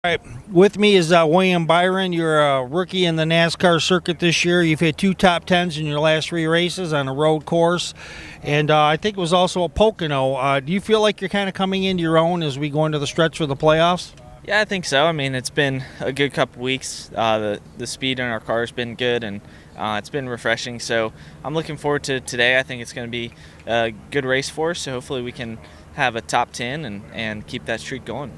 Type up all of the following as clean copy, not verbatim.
Right. With me is William Byron. You're a rookie in the NASCAR circuit this year. You've hit 2 top tens in your last 3 races on a road course, and I think it was also a Pocono. Do you feel like you're kind of coming into your own as we go into the stretch for the playoffs? Yeah, I think so. I mean, it's been a good couple weeks. The speed in our car has been good, and it's been refreshing. So I'm looking forward to today. I think it's going to be a good race for us. So hopefully we can have a top 10 and keep that streak going.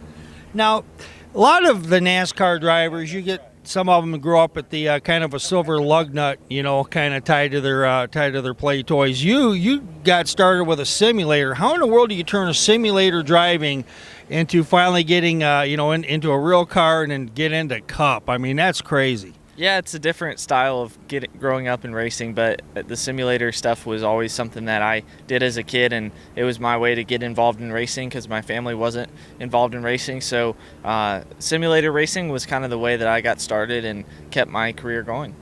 Now, a lot of the NASCAR drivers, you get some of them grow up at the kind of a silver lug nut, kind of tied to their play toys. You got started with a simulator. How in the world do you turn a simulator driving into finally getting into a real car and then get into Cup? I mean, that's crazy. Yeah, it's a different style of growing up in racing, but the simulator stuff was always something that I did as a kid, and it was my way to get involved in racing because my family wasn't involved in racing. So simulator racing was kind of the way that I got started and kept my career going.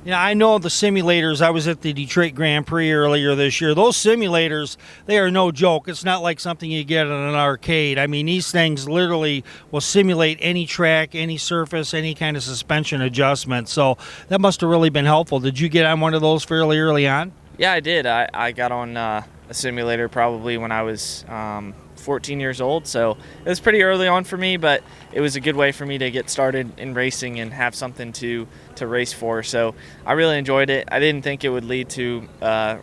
Yeah, I know the simulators. I was at the Detroit Grand Prix earlier this year. Those simulators, they are no joke. It's not like something you get in an arcade. I mean, these things literally will simulate any track, any surface, any kind of suspension adjustment. So that must have really been helpful. Did you get on one of those fairly early on? Yeah, I did. I got on a simulator probably when I was 14 years old, so it was pretty early on for me, but it was a good way for me to get started in racing and have something to race for. So I really enjoyed it. I didn't think it would lead to a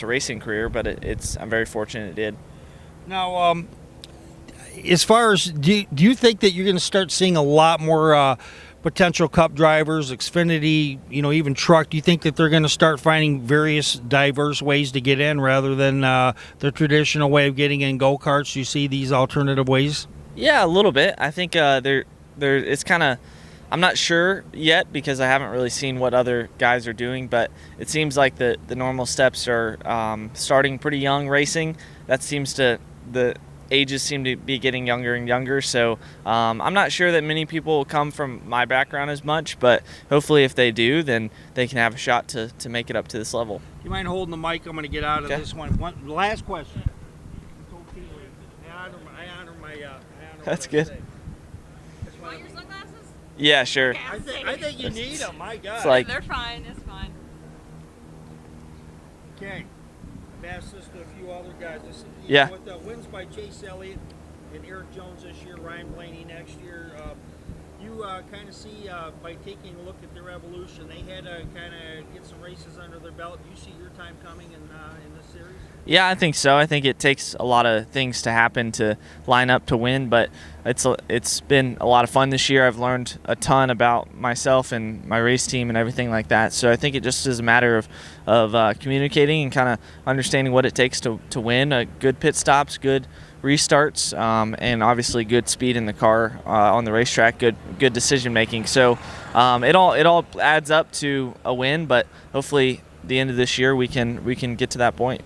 racing career, but I'm very fortunate it did. Now, as far as do you think that you're going to start seeing a lot more potential Cup drivers, Xfinity, even truck? Do you think that they're going to start finding various diverse ways to get in rather than the traditional way of getting in go-karts? Do you see these alternative ways? Yeah, a little bit. I think it's kind of, I'm not sure yet because I haven't really seen what other guys are doing, but it seems like the normal steps are starting pretty young racing. The ages seem to be getting younger and younger, so I'm not sure that many people will come from my background as much, but hopefully if they do, then they can have a shot to make it up to this level. Do you mind holding the mic? I'm going to get out of this one. Last question. That's good. Want your sunglasses? Yeah, sure. I think you need them. My God. It's like, They're fine. It's fine. Okay. I've asked this to a few other guys. Yeah. With the wins by Chase Elliott and Eric Jones this year, Ryan Blaney next year, you kind of see by taking a look at their evolution, they had to kind of get some races under their belt. Do you see your time coming in this series? yeah, I think so. I think it takes a lot of things to happen to line up to win, but it's been a lot of fun this year. I've learned a ton about myself and my race team and everything like that. So I think it just is a matter of communicating and kind of understanding what it takes to win. Good pit stops, good restarts, and obviously good speed in the car on the racetrack, good decision making. So it all adds up to a win, but hopefully the end of this year we can get to that point.